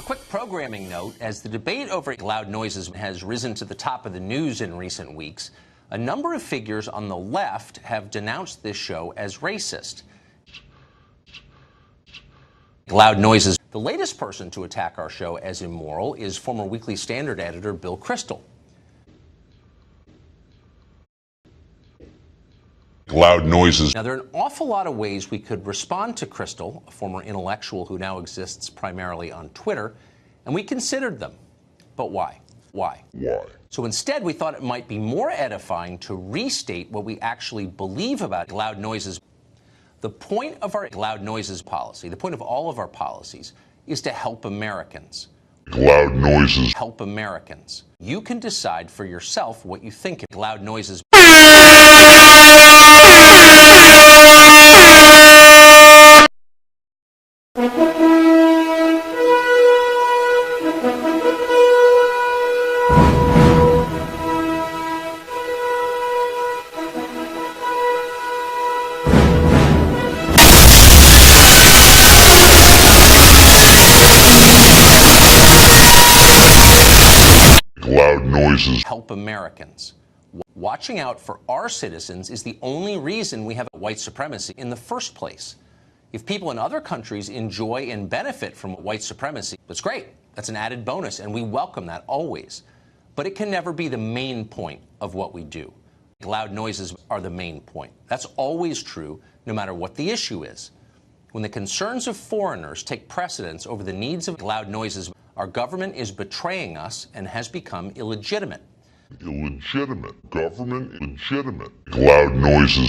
Quick programming note, as the debate over loud noises has risen to the top of the news in recent weeks, a number of figures on the left have denounced this show as racist. Loud noises. The latest person to attack our show as immoral is former Weekly Standard editor Bill Kristol. Loud noises. Now, there are an awful lot of ways we could respond to Kristol, a former intellectual who now exists primarily on Twitter, and we considered them. But why? Why? So instead, we thought it might be more edifying to restate what we actually believe about loud noises. The point of our loud noises policy, the point of all of our policies, is to help Americans. Loud noises. Help Americans. You can decide for yourself what you think of loud noises. Loud noises. Help Americans. Watching out for our citizens is the only reason we have white supremacy in the first place. If people in other countries enjoy and benefit from white supremacy, that's great. That's an added bonus, and we welcome that always. But it can never be the main point of what we do. Loud noises are the main point. That's always true, no matter what the issue is. When the concerns of foreigners take precedence over the needs of loud noises, our government is betraying us and has become illegitimate. Illegitimate. Government illegitimate. Loud noises.